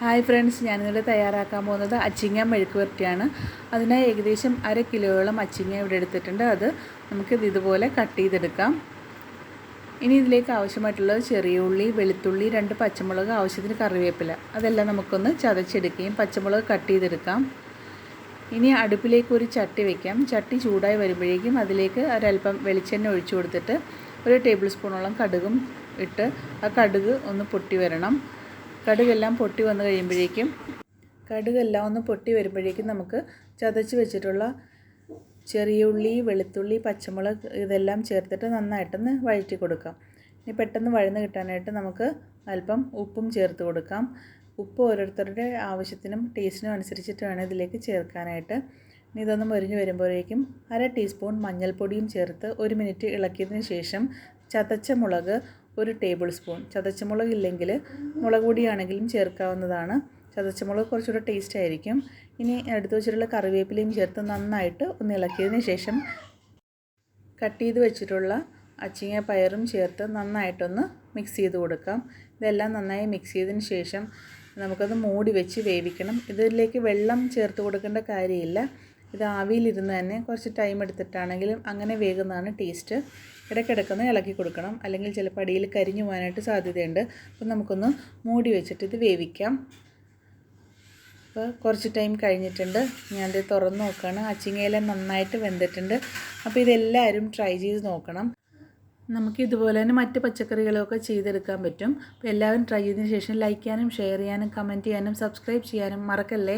Hi friends, ഞാനിവിടെ തയ്യാറാക്കാൻ പോകുന്നത് അച്ചിങ്ങ മെഴുക്കുവരട്ടിയാണ്. അതിനായി ഏകദേശം 1/2 കിലോയോളം അച്ചിങ്ങ ഇവിടെ എടുത്തിട്ടുണ്ട്. അത് നമുക്കിത് ഇതുപോലെ കട്ട് ചെയ്തെടുക്കാം. ഇനി ഇതിലേക്ക് ആവശ്യമായിട്ടുള്ളത് ചെറിയ ഉള്ളി, വെളുത്തുള്ളി, 2 പച്ചമുളക്, ആവശ്യത്തിന് കറിവേപ്പില. അതെല്ലാം നമുക്കൊന്ന് ചതച്ചെടുക്കുകയും പച്ചമുളക് കട്ട് ചെയ്തെടുക്കാം. ഇനി അടുപ്പിലേക്ക് ഒരു ചട്ടി വയ്ക്കാം. ചട്ടി ചൂടായി വരുമ്പോഴേക്കും അതിലേക്ക് ഒരല്പം വെളിച്ചെണ്ണ ഒഴിച്ചു കൊടുത്തിട്ട് 1 ടേബിൾ സ്പൂണോളം കടുകും ഇട്ട് ആ കടുക് ഒന്ന് പൊട്ടി വരണം. കടുകെല്ലാം പൊട്ടി വന്നു കഴിയുമ്പോഴേക്കും നമുക്ക് ചതച്ച് വെച്ചിട്ടുള്ള ചെറിയ ഉള്ളി, വെളുത്തുള്ളി, പച്ചമുളക് ഇതെല്ലാം ചേർത്തിട്ട് നന്നായിട്ടൊന്ന് വഴറ്റി കൊടുക്കാം. ഇനി പെട്ടെന്ന് വഴന്ന് കിട്ടാനായിട്ട് നമുക്ക് അല്പം ഉപ്പും ചേർത്ത് കൊടുക്കാം. ഉപ്പ് ഓരോരുത്തരുടെ ആവശ്യത്തിനും ടേസ്റ്റിനും അനുസരിച്ചിട്ട് വേണം ഇതിലേക്ക് ചേർക്കാനായിട്ട്. ഇനി ഇതൊന്ന് മൊരിഞ്ഞ് വരുമ്പോഴേക്കും 1/2 ടീസ്പൂൺ മഞ്ഞൾപ്പൊടിയും ചേർത്ത് 1 മിനിറ്റ് ഇളക്കിയതിന് ശേഷം ചതച്ച മുളക് 1 ടേബിൾ സ്പൂൺ, ചതച്ച മുളക് ഇല്ലെങ്കിൽ മുളക് പൊടിയാണെങ്കിലും ചേർക്കാവുന്നതാണ്. ചതച്ച മുളക് കുറച്ചുകൂടെ ടേസ്റ്റ് ആയിരിക്കും. ഇനി എടുത്തു വെച്ചിട്ടുള്ള കറിവേപ്പിലയും ചേർത്ത് നന്നായിട്ട് ഒന്ന് ഇളക്കിയതിന് ശേഷം കട്ട് ചെയ്ത് വെച്ചിട്ടുള്ള അച്ചിങ്ങ പയറും ചേർത്ത് നന്നായിട്ടൊന്ന് മിക്സ് ചെയ്ത് കൊടുക്കാം. ഇതെല്ലാം നന്നായി മിക്സ് ചെയ്തതിന് ശേഷം നമുക്കത് മൂടി വെച്ച് വേവിക്കണം. ഇതിലേക്ക് വെള്ളം ചേർത്ത് കൊടുക്കേണ്ട കാര്യമില്ല. ഇത് ആവിയിലിരുന്ന് തന്നെ കുറച്ച് ടൈം എടുത്തിട്ടാണെങ്കിലും അങ്ങനെ വേകുന്നതാണ് ടേസ്റ്റ്. ഇടയ്ക്കിടയ്ക്കൊന്ന് ഇളക്കി കൊടുക്കണം, അല്ലെങ്കിൽ ചിലപ്പോൾ അടിയിൽ കരിഞ്ഞു പോകാനായിട്ട് സാധ്യതയുണ്ട്. അപ്പോൾ നമുക്കൊന്ന് മൂടി വെച്ചിട്ട് ഇത് വേവിക്കാം. അപ്പോൾ കുറച്ച് ടൈം കഴിഞ്ഞിട്ടുണ്ട്. ഞാനിത് തുറന്ന് നോക്കുകയാണ്. അച്ചിങ്ങയിലെല്ലാം നന്നായിട്ട് വെന്തിട്ടുണ്ട്. അപ്പോൾ ഇതെല്ലാവരും ട്രൈ ചെയ്ത് നോക്കണം. നമുക്ക് ഇതുപോലെ തന്നെ മറ്റ് പച്ചക്കറികളൊക്കെ ചെയ്തെടുക്കാൻ പറ്റും. അപ്പോൾ എല്ലാവരും ട്രൈ ചെയ്തതിന് ശേഷം ലൈക്ക് ചെയ്യാനും ഷെയർ ചെയ്യാനും കമൻറ്റ് ചെയ്യാനും സബ്സ്ക്രൈബ് ചെയ്യാനും മറക്കല്ലേ.